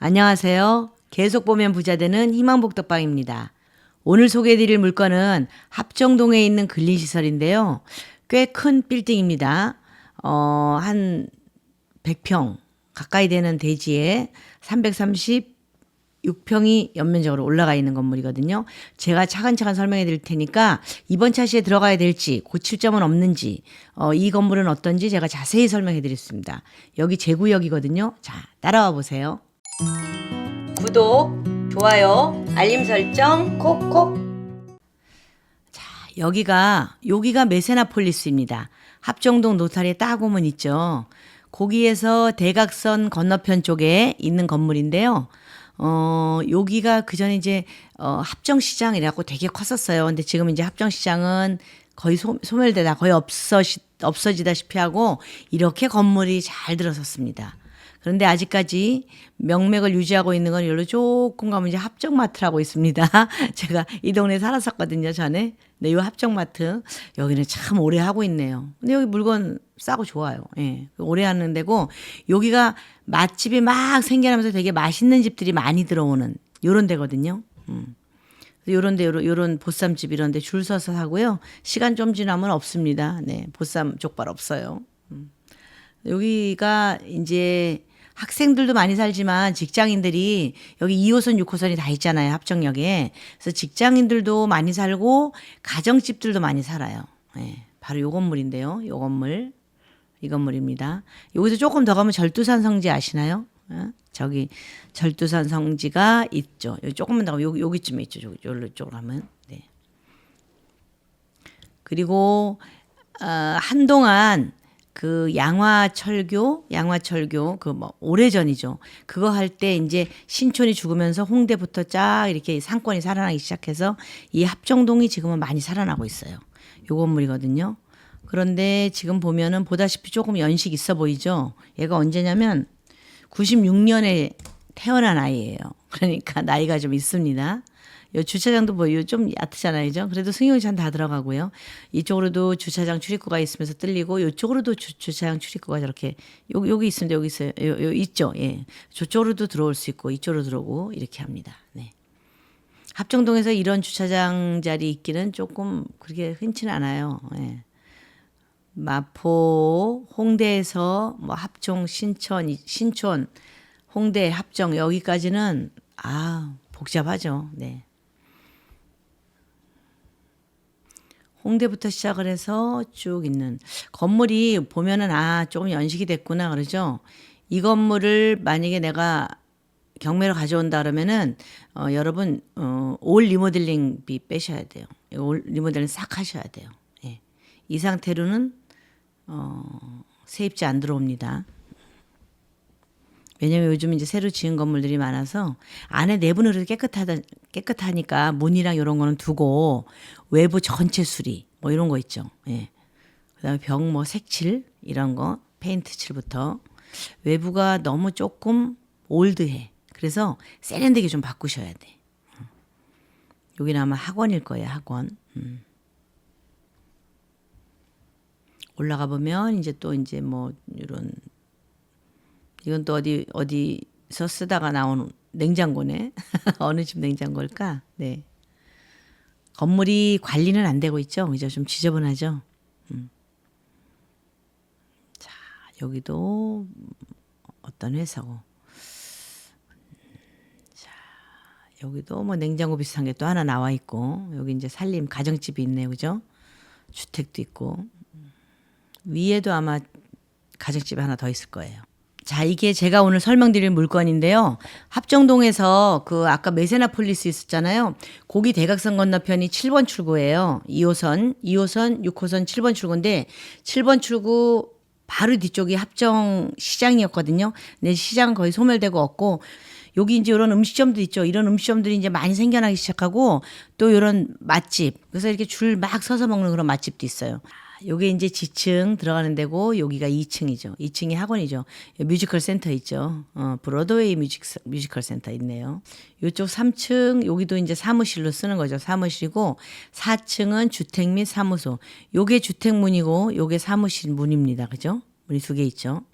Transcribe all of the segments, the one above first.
안녕하세요. 계속 보면 부자 되는 희망복덕방입니다. 오늘 소개해드릴 물건은 합정동에 있는 근린시설인데요. 꽤 큰 빌딩입니다. 한 100평 가까이 되는 대지에 336평이 연면적으로 올라가 있는 건물이거든요. 제가 차근차근 설명해 드릴 테니까 이번 차시에 들어가야 될지 고칠 점은 없는지 이 건물은 어떤지 제가 자세히 설명해 드리겠습니다. 여기 제구역이거든요. 자, 따라와 보세요. 구독, 좋아요, 알림 설정 콕콕. 자, 여기가 메세나폴리스입니다. 합정동 노타리에 딱 오면 있죠. 거기에서 대각선 건너편 쪽에 있는 건물인데요. 여기가 그전에 이제 합정시장이라고 되게 컸었어요. 근데 지금 이제 합정시장은 거의 소멸되다 거의 없어지다시피 하고 이렇게 건물이 잘 들어섰습니다. 그런데 아직까지 명맥을 유지하고 있는 건 여기로 조금 가면 이제 합정마트라고 있습니다. 제가 이 동네에 살았었거든요, 전에. 네, 이 합정마트. 여기는 참 오래 하고 있네요. 근데 여기 물건 싸고 좋아요. 예. 오래 하는 데고, 여기가 맛집이 막 생겨나면서 되게 맛있는 집들이 많이 들어오는 요런 데거든요. 요런 보쌈집 이런 데 줄 서서 하고요. 시간 좀 지나면 없습니다. 네, 보쌈 족발 없어요. 여기가 이제 학생들도 많이 살지만 직장인들이 여기 2호선, 6호선이 다 있잖아요. 합정역에. 그래서 직장인들도 많이 살고 가정집들도 많이 살아요. 네, 바로 요 건물인데요. 요 건물. 이 건물입니다. 여기서 조금 더 가면 절두산 성지 아시나요? 저기 절두산 성지가 있죠. 여기 조금만 더 가면 여기쯤에 있죠. 요쪽으로 가면. 네. 그리고 한동안 그 양화철교 그 뭐 오래전이죠. 그거 할 때 이제 신촌이 죽으면서 홍대부터 쫙 이렇게 상권이 살아나기 시작해서 이 합정동이 지금은 많이 살아나고 있어요. 요 건물이거든요. 그런데 지금 보면은 보다시피 조금 연식 있어 보이죠. 얘가 언제냐면 96년에 태어난 아이예요. 그러니까 나이가 좀 있습니다. 요 주차장도 보여 좀 얕잖아요, 그죠? 그래도 승용차 다 들어가고요. 이쪽으로도 주차장 출입구가 있으면서 뚫리고, 이쪽으로도 주차장 출입구가 저렇게 여기 있습니다. 여기 있어요. 요 있죠. 예, 저쪽으로도 들어올 수 있고, 이쪽으로 들어오고 이렇게 합니다. 네. 합정동에서 이런 주차장 자리 있기는 조금 그렇게 흔치는 않아요. 예. 마포, 홍대에서 뭐 합정, 신촌, 홍대, 합정 여기까지는 복잡하죠. 네. 홍대부터 시작을 해서 쭉 있는 건물이 보면은 조금 연식이 됐구나 그러죠. 이 건물을 만약에 내가 경매로 가져온다 그러면은 여러분 올 리모델링비 빼셔야 돼요. 올 리모델링 싹 하셔야 돼요. 예. 이 상태로는 세입자 안 들어옵니다. 왜냐면 요즘 이제 새로 지은 건물들이 많아서 안에 내부는 그래도 깨끗하니까 문이랑 이런 거는 두고 외부 전체 수리 뭐 이런 거 있죠. 예. 그다음에 벽 뭐 색칠 이런 거 페인트 칠부터 외부가 너무 조금 올드해. 그래서 세련되게 좀 바꾸셔야 돼. 여기는 아마 학원일 거예요. 학원. 올라가 보면 이제 또 이제 뭐 이런 이건 또 어디서 쓰다가 나온 냉장고네. 어느 집 냉장고일까? 네. 건물이 관리는 안 되고 있죠. 그죠? 좀 지저분하죠. 자, 여기도 어떤 회사고. 자, 여기도 뭐 냉장고 비슷한 게 또 하나 나와 있고. 여기 이제 살림 가정집이 있네요. 그죠? 주택도 있고. 위에도 아마 가정집이 하나 더 있을 거예요. 자, 이게 제가 오늘 설명드릴 물건인데요. 합정동에서 그 아까 메세나폴리스 있었잖아요. 거기 대각선 건너편이 7번 출구예요. 2호선, 6호선 7번 출구인데 7번 출구 바로 뒤쪽이 합정 시장이었거든요. 근데 시장 거의 소멸되고 없고 여기 이제 이런 음식점도 있죠. 이런 음식점들이 이제 많이 생겨나기 시작하고 또 이런 맛집. 그래서 이렇게 줄 막 서서 먹는 그런 맛집도 있어요. 요게 이제 지층 들어가는 데고 여기가 2층이죠. 2층이 학원이죠. 뮤지컬 센터 있죠. 브로드웨이 뮤지컬 센터 있네요. 요쪽 3층 여기도 이제 사무실로 쓰는 거죠. 사무실이고 4층은 주택 및 사무소. 요게 주택문이고 요게 사무실 문입니다. 그죠? 문이 두 개 있죠.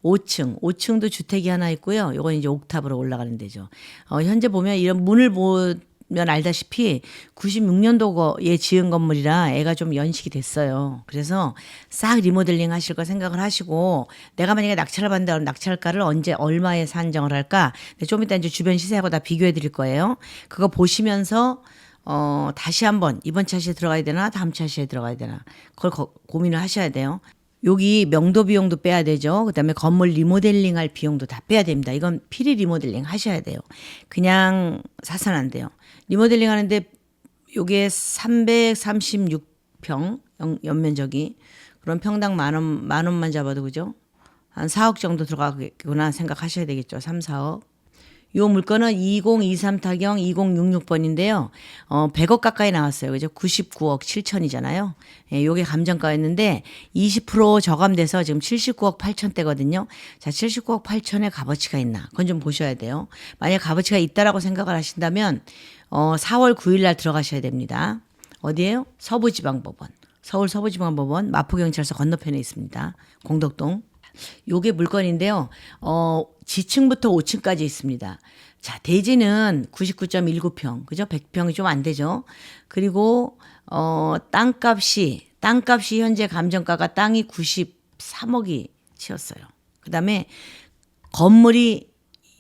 5층도 주택이 하나 있고요. 요건 이제 옥탑으로 올라가는 데죠. 현재 보면 이런 문을 보면 알다시피 96년도에 지은 건물이라 애가 좀 연식이 됐어요. 그래서 싹 리모델링 하실 거 생각을 하시고 내가 만약에 낙찰을 받는다 그러면 낙찰가를 언제 얼마에 산정을 할까? 좀 이따 이제 주변 시세하고 다 비교해 드릴 거예요. 그거 보시면서 다시 한번 이번 차시에 들어가야 되나 다음 차시에 들어가야 되나 그걸 고민을 하셔야 돼요. 여기 명도 비용도 빼야 되죠. 그다음에 건물 리모델링 할 비용도 다 빼야 됩니다. 이건 필히 리모델링 하셔야 돼요. 그냥 사서는 안 돼요. 리모델링 하는데 요게 336평 연면적이 그럼 평당 만 원만 잡아도 그죠? 한 4억 정도 들어가겠구나 생각하셔야 되겠죠. 3, 4억. 요 물건은 2023 타경 2066번인데요. 100억 가까이 나왔어요. 그죠? 99억 7천이잖아요. 예, 요게 감정가였는데 20% 저감돼서 지금 79억 8천대거든요. 자, 79억 8천의 값어치가 있나? 그건 좀 보셔야 돼요. 만약 값어치가 있다라고 생각을 하신다면 4월 9일 날 들어가셔야 됩니다. 어디예요? 서부지방법원. 서울 서부지방법원 마포경찰서 건너편에 있습니다. 공덕동. 요게 물건인데요. 지층부터 5층까지 있습니다. 자, 대지는 99.19평. 그죠? 100평이 좀 안 되죠. 그리고 땅값이 현재 감정가가 땅이 93억이 치였어요. 그다음에 건물이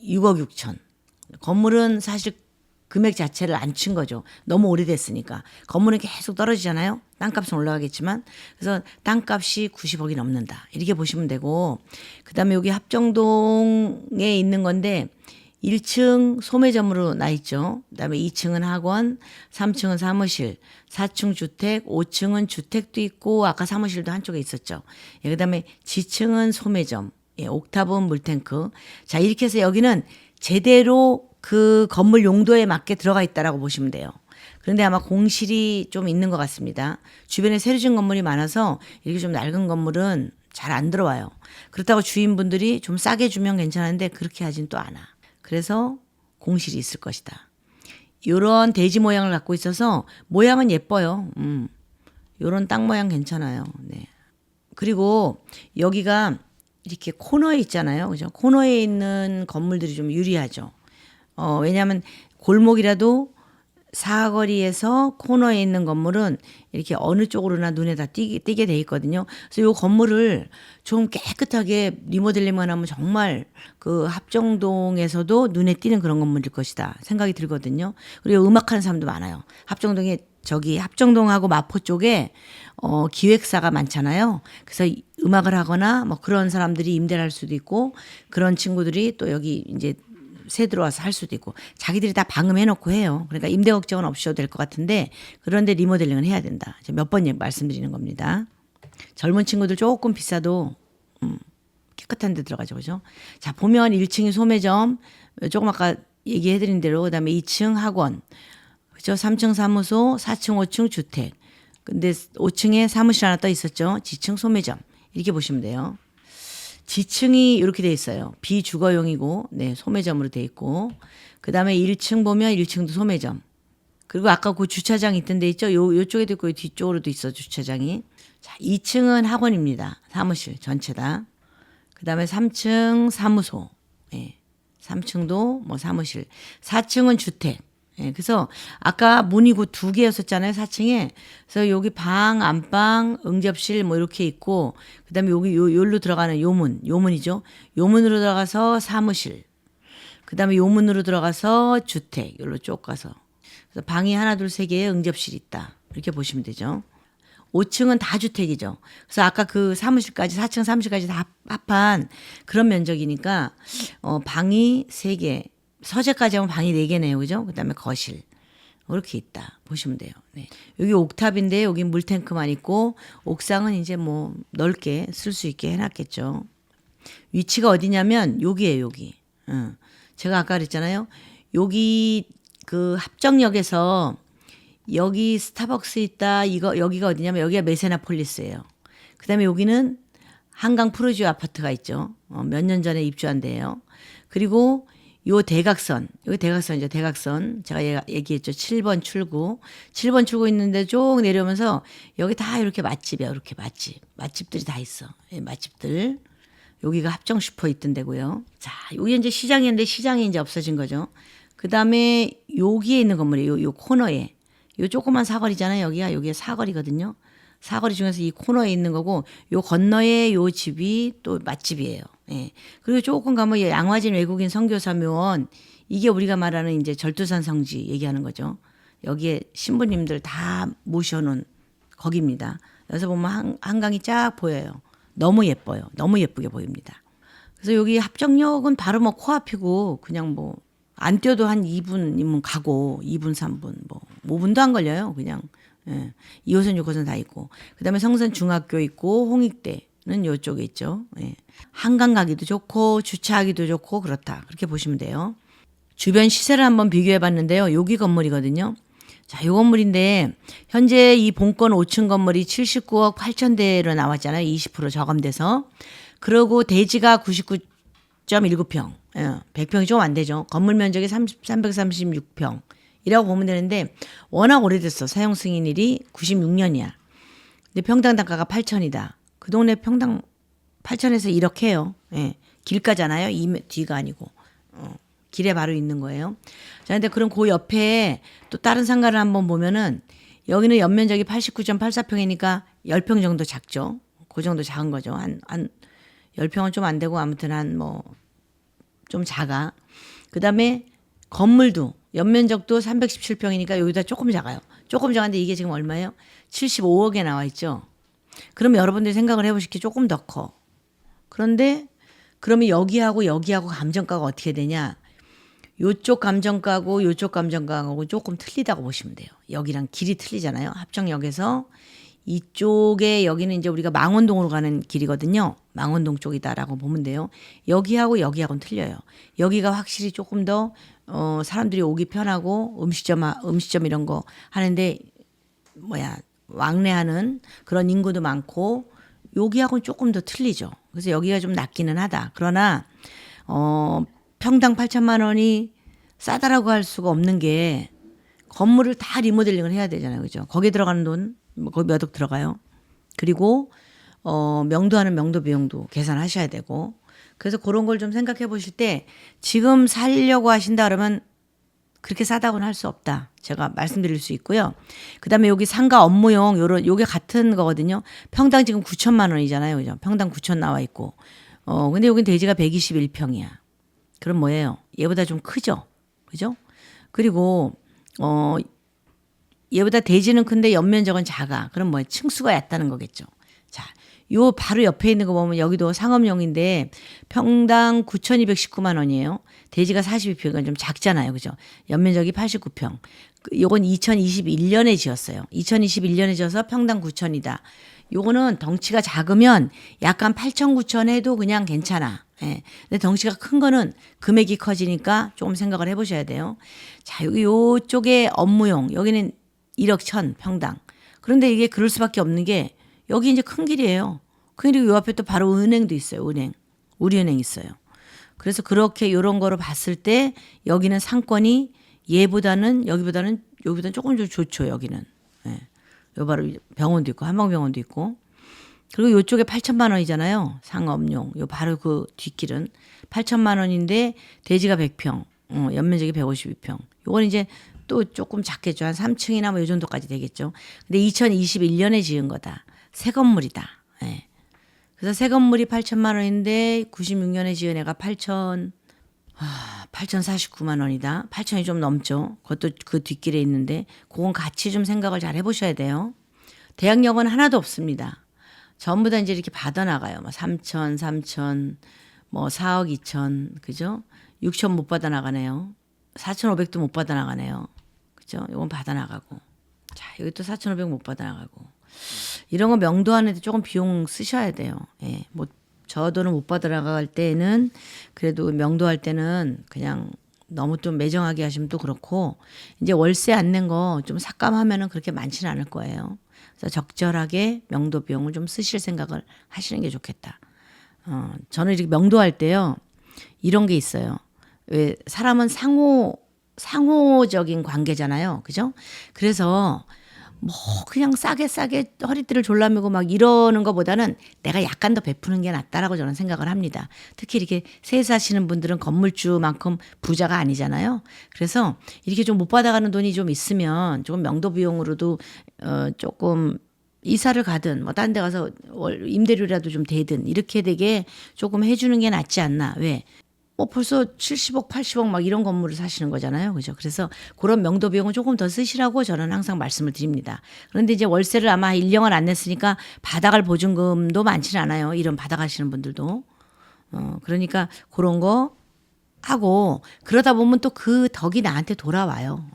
6억 6천. 건물은 사실 금액 자체를 안 친 거죠. 너무 오래됐으니까. 건물은 계속 떨어지잖아요. 땅값은 올라가겠지만. 그래서 땅값이 90억이 넘는다. 이렇게 보시면 되고. 그다음에 여기 합정동에 있는 건데 1층 소매점으로 나 있죠. 그다음에 2층은 학원, 3층은 사무실, 4층 주택, 5층은 주택도 있고 아까 사무실도 한쪽에 있었죠. 예, 그다음에 지층은 소매점, 예, 옥탑은 물탱크. 자, 이렇게 해서 여기는 제대로 그 건물 용도에 맞게 들어가 있다라고 보시면 돼요. 그런데 아마 공실이 좀 있는 것 같습니다. 주변에 새로 지은 건물이 많아서 이렇게 좀 낡은 건물은 잘 안 들어와요. 그렇다고 주인분들이 좀 싸게 주면 괜찮은데 그렇게 하진 또 않아. 그래서 공실이 있을 것이다. 이런 돼지 모양을 갖고 있어서 모양은 예뻐요. 이런 땅 모양 괜찮아요. 네. 그리고 여기가 이렇게 코너에 있잖아요. 그죠? 코너에 있는 건물들이 좀 유리하죠. 왜냐하면 골목이라도 사거리에서 코너에 있는 건물은 이렇게 어느 쪽으로나 눈에 다 띄게 돼 있거든요. 그래서 이 건물을 좀 깨끗하게 리모델링만 하면 정말 그 합정동에서도 눈에 띄는 그런 건물일 것이다 생각이 들거든요. 그리고 음악하는 사람도 많아요. 합정동하고 마포 쪽에 기획사가 많잖아요. 그래서 음악을 하거나 뭐 그런 사람들이 임대를 할 수도 있고 그런 친구들이 또 여기 이제 새 들어와서 할 수도 있고 자기들이 다 방음해놓고 해요. 그러니까 임대 걱정은 없으셔도 될 것 같은데 그런데 리모델링은 해야 된다. 몇 번 말씀드리는 겁니다. 젊은 친구들 조금 비싸도 깨끗한 데 들어가죠. 그죠? 자, 보면 1층이 소매점, 조금 아까 얘기해드린 대로 그다음에 2층 학원, 그죠? 3층 사무소, 4층, 5층 주택. 근데 5층에 사무실 하나 떠 있었죠. 지층 소매점. 이렇게 보시면 돼요. 지층이 이렇게 돼 있어요. 비주거용이고, 네, 소매점으로 돼 있고. 그 다음에 1층 보면 1층도 소매점. 그리고 아까 그 주차장 있던 데 있죠? 요쪽에도 있고, 뒤쪽으로도 있어, 주차장이. 자, 2층은 학원입니다. 사무실 전체 다. 그 다음에 3층 사무소. 예. 3층도 뭐 사무실. 4층은 주택. 예, 그래서 아까 문이 그 2개였었잖아요, 4층에. 그래서 여기 방, 안방, 응접실 뭐 이렇게 있고, 그다음에 여기 요로 들어가는 요문이죠. 요문으로 들어가서 사무실. 그다음에 요문으로 들어가서 주택, 요로 쭉 가서. 그래서 방이 하나, 둘, 세 개의 응접실이 있다. 이렇게 보시면 되죠. 5층은 다 주택이죠. 그래서 아까 그 사무실까지 4층 사무실까지 다 합한 그런 면적이니까 방이 3개. 서재까지 하면 방이 4개네요. 그죠? 그다음에 거실. 이렇게 있다. 보시면 돼요. 네. 여기 옥탑인데 여기 물탱크만 있고 옥상은 이제 뭐 넓게 쓸 수 있게 해놨겠죠. 위치가 어디냐면 여기예요. 여기. 제가 아까 그랬잖아요. 여기 그 합정역에서 여기 스타벅스 있다. 여기가 어디냐면 여기가 메세나폴리스예요. 그다음에 여기는 한강 프로지오 아파트가 있죠. 몇 년 전에 입주한 데예요. 그리고 요 대각선, 여기 대각선이죠. 대각선. 제가 얘기했죠. 7번 출구. 7번 출구 있는데 쭉 내려오면서 여기 다 이렇게 맛집이야. 이렇게 맛집들이 다 있어. 맛집들. 여기가 합정 슈퍼 있던 데고요. 자, 여기 이제 시장이었는데 시장이 이제 없어진 거죠. 그 다음에 여기에 있는 건물이에요. 요 코너에. 요 조그만 사거리잖아요. 여기가 사거리거든요. 사거리 중에서 이 코너에 있는 거고, 요 건너에 요 집이 또 맛집이에요. 예. 그리고 조금 가면 양화진 외국인 선교사 묘원, 이게 우리가 말하는 이제 절두산 성지 얘기하는 거죠. 여기에 신부님들 다 모셔놓은 거기입니다. 여기서 보면 한강이 쫙 보여요. 너무 예뻐요. 너무 예쁘게 보입니다. 그래서 여기 합정역은 바로 뭐 코앞이고, 그냥 뭐 안 뛰어도 한 2분이면 가고, 2분, 3분, 뭐 5분도 안 걸려요. 그냥. 예. 2호선, 6호선 다 있고. 그다음에 성산 중학교 있고, 홍익대는 이쪽에 있죠. 예. 한강 가기도 좋고, 주차하기도 좋고, 그렇다. 그렇게 보시면 돼요. 주변 시세를 한번 비교해 봤는데요. 여기 건물이거든요. 자, 이 건물인데, 현재 이 본권 5층 건물이 79억 8천 대로 나왔잖아요. 20% 저감돼서. 그리고 대지가 99.19평. 예, 100평이 좀 안 되죠. 건물 면적이 336평. 이라고 보면 되는데, 워낙 오래됐어. 사용 승인일이 96년이야. 근데 평당 단가가 8천이다. 그 동네 평당 8천에서 이렇게 해요. 예, 길가잖아요. 뒤가 아니고. 길에 바로 있는 거예요. 자, 근데 그럼 그 옆에 또 다른 상가를 한번 보면은, 여기는 연면적이 89.84평이니까 10평 정도 작죠. 그 정도 작은 거죠. 한 10평은 좀 안 되고, 아무튼 좀 작아. 그 다음에 건물도 연면적도 317평이니까 여기다 조금 작아요. 조금 작은데 이게 지금 얼마예요? 75억에 나와 있죠. 그러면 여러분들이 생각을 해보시기 조금 더 커. 그런데 그러면 여기하고 감정가가 어떻게 되냐? 요쪽 감정가고 요쪽 감정가하고 조금 틀리다고 보시면 돼요. 여기랑 길이 틀리잖아요. 합정역에서 이쪽에, 여기는 이제 우리가 망원동으로 가는 길이거든요. 망원동 쪽이다라고 보면 돼요. 여기하고는 틀려요. 여기가 확실히 조금 더 사람들이 오기 편하고 음식점 이런 거 하는데 왕래하는 그런 인구도 많고, 여기하고는 조금 더 틀리죠. 그래서 여기가 좀 낫기는 하다. 그러나 평당 8천만 원이 싸다라고 할 수가 없는 게, 건물을 다 리모델링을 해야 되잖아요. 그죠? 거기에 들어가는 돈, 거기 몇 억 들어가요. 그리고 명도하는 명도 비용도 계산하셔야 되고. 그래서 그런 걸 좀 생각해 보실 때, 지금 살려고 하신다 그러면 그렇게 싸다고는 할 수 없다. 제가 말씀드릴 수 있고요. 그다음에 여기 상가 업무용 요게 같은 거거든요. 평당 지금 9천만 원이잖아요. 그죠? 평당 9천 나와 있고. 근데 여긴 대지가 121평이야. 그럼 뭐예요? 얘보다 좀 크죠. 그죠? 그리고 얘보다 대지는 큰데 연면적은 작아. 그럼 뭐예요? 층수가 얕다는 거겠죠. 자, 요 바로 옆에 있는 거 보면 여기도 상업용인데 평당 9,219만 원이에요. 대지가 42평은 좀 작잖아요. 그죠? 연면적이 89평. 요건 2021년에 지었어요. 2021년에 지어서 평당 9천이다. 요거는 덩치가 작으면 약간 8천, 9천 해도 그냥 괜찮아. 예. 근데 덩치가 큰 거는 금액이 커지니까 조금 생각을 해보셔야 돼요. 자, 여기 요쪽에 업무용, 여기는 1억 1천 평당. 그런데 이게 그럴 수밖에 없는 게, 여기 이제 큰 길이에요. 그리고 요 앞에 또 바로 은행도 있어요. 우리은행 있어요. 그래서 그렇게 요런 거로 봤을 때 여기는 상권이 여기보다는 조금 좀 좋죠. 여기는. 예. 요 바로 병원도 있고 한방병원도 있고. 그리고 요쪽에 8천만 원이잖아요. 상업용. 요 바로 그 뒷길은 8천만 원인데 대지가 100평, 연면적이 152평. 요건 이제 또 조금 작겠죠. 한 3층이나 뭐 요 정도까지 되겠죠. 근데 2021년에 지은 거다. 새 건물이다. 예. 그래서 새 건물이 8천만 원인데 96년에 지은 애가 8,049만 원이다. 8천이 좀 넘죠. 그것도 그 뒷길에 있는데, 그건 같이 좀 생각을 잘 해보셔야 돼요. 대학역은 하나도 없습니다. 전부 다 이제 이렇게 받아나가요. 뭐 3천, 뭐 4억 2천, 그죠? 6천 못 받아나가네요. 4,500도 못 받아나가네요. 그죠? 이건 받아나가고. 자, 여기 또 4,500 못 받아나가고. 이런 거 명도하는데 조금 비용 쓰셔야 돼요. 예. 뭐 저 돈을 못 받아나갈 때는, 그래도 명도할 때는 그냥 너무 좀 매정하게 하시면 또 그렇고, 이제 월세 안 낸 거 좀 삭감하면은 그렇게 많지는 않을 거예요. 그래서 적절하게 명도 비용을 좀 쓰실 생각을 하시는 게 좋겠다. 저는 이렇게 명도할 때요, 이런 게 있어요. 왜 사람은 상호적인 관계잖아요. 그죠? 그래서 뭐 그냥 싸게 허리띠를 졸라매고 막 이러는 것보다는 내가 약간 더 베푸는 게 낫다라고 저는 생각을 합니다. 특히 이렇게 세에 사시는 분들은 건물주만큼 부자가 아니잖아요. 그래서 이렇게 좀 못 받아가는 돈이 좀 있으면 조금 명도 비용으로도 조금 이사를 가든 뭐 딴 데 가서 임대료라도 좀 대든 이렇게 되게 조금 해주는 게 낫지 않나. 왜? 뭐 벌써 70억, 80억 막 이런 건물을 사시는 거잖아요. 그죠? 그래서 그런 명도 비용은 조금 더 쓰시라고 저는 항상 말씀을 드립니다. 그런데 이제 월세를 아마 1년을 안 냈으니까 받아갈 보증금도 많지는 않아요. 이런 받아가시는 분들도. 그러니까 그런 거 하고 그러다 보면 또 그 덕이 나한테 돌아와요.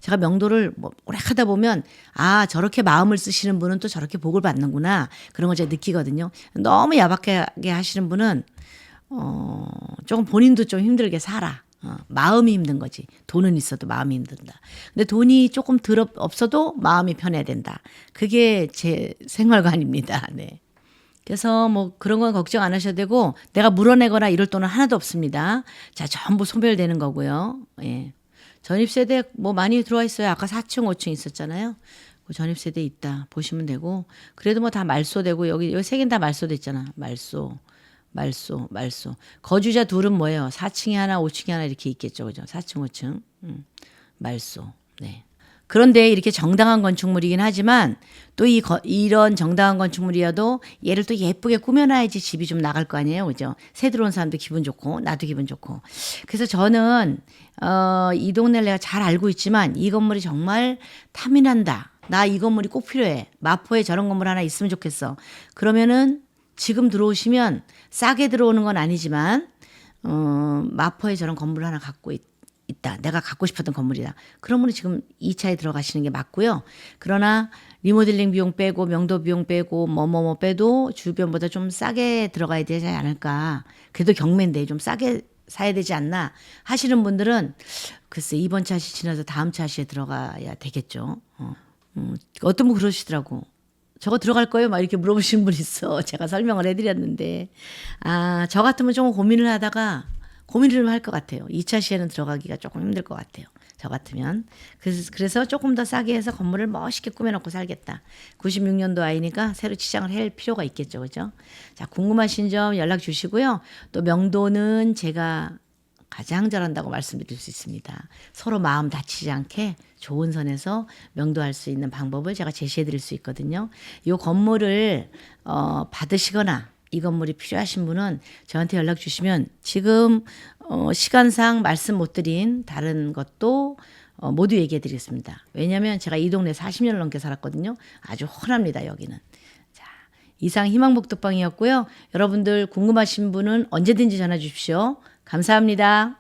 제가 명도를 뭐 오래 하다 보면 아 저렇게 마음을 쓰시는 분은 또 저렇게 복을 받는구나 그런 걸 제가 느끼거든요. 너무 야박하게 하시는 분은 조금 본인도 좀 힘들게 살아. 마음이 힘든 거지. 돈은 있어도 마음이 힘든다. 근데 돈이 조금 없어도 마음이 편해야 된다. 그게 제 생활관입니다. 네. 그래서 뭐 그런 건 걱정 안 하셔도 되고 내가 물어내거나 이럴 돈은 하나도 없습니다. 자, 전부 소멸되는 거고요. 예. 전입세대 뭐 많이 들어와 있어요. 아까 4층, 5층 있었잖아요. 그 전입세대 있다 보시면 되고 그래도 뭐 다 말소되고 여기 세 개는 다 말소됐잖아. 말소. 거주자 둘은 뭐예요? 4층에 하나, 5층에 하나 이렇게 있겠죠. 그죠? 4층, 5층. 말소. 네. 그런데 이렇게 정당한 건축물이긴 하지만 또 이런 정당한 건축물이어도 얘를 또 예쁘게 꾸며놔야지 집이 좀 나갈 거 아니에요. 그죠? 새 들어온 사람도 기분 좋고 나도 기분 좋고. 그래서 저는 이 동네를 내가 잘 알고 있지만 이 건물이 정말 탐이 난다. 나 이 건물이 꼭 필요해. 마포에 저런 건물 하나 있으면 좋겠어. 그러면은 지금 들어오시면 싸게 들어오는 건 아니지만 마포에 저런 건물 하나 갖고 있다. 내가 갖고 싶었던 건물이다. 그러면 지금 2차에 들어가시는 게 맞고요. 그러나 리모델링 비용 빼고 명도 비용 빼고 뭐뭐뭐 빼도 주변보다 좀 싸게 들어가야 되지 않을까. 그래도 경매인데 좀 싸게 사야 되지 않나 하시는 분들은 글쎄 이번 차시 지나서 다음 차시에 들어가야 되겠죠. 어떤 분 그러시더라고. 저거 들어갈 거예요? 막 이렇게 물어보시는 분 있어. 제가 설명을 해드렸는데. 아, 저 같으면 조금 고민을 하다가 고민을 할 것 같아요. 2차 시에는 들어가기가 조금 힘들 것 같아요. 저 같으면. 그래서 조금 더 싸게 해서 건물을 멋있게 꾸며놓고 살겠다. 96년도 아이니까 새로 치장을 할 필요가 있겠죠. 그죠? 자, 궁금하신 점 연락 주시고요. 또 명도는 제가 가장 잘한다고 말씀드릴 수 있습니다. 서로 마음 다치지 않게 좋은 선에서 명도할 수 있는 방법을 제가 제시해 드릴 수 있거든요. 이 건물을 받으시거나 이 건물이 필요하신 분은 저한테 연락 주시면 지금 시간상 말씀 못 드린 다른 것도 모두 얘기해 드리겠습니다. 왜냐하면 제가 이 동네 40년 넘게 살았거든요. 아주 훤합니다. 여기는. 자, 이상 희망복덕방이었고요. 여러분들 궁금하신 분은 언제든지 전화 주십시오. 감사합니다.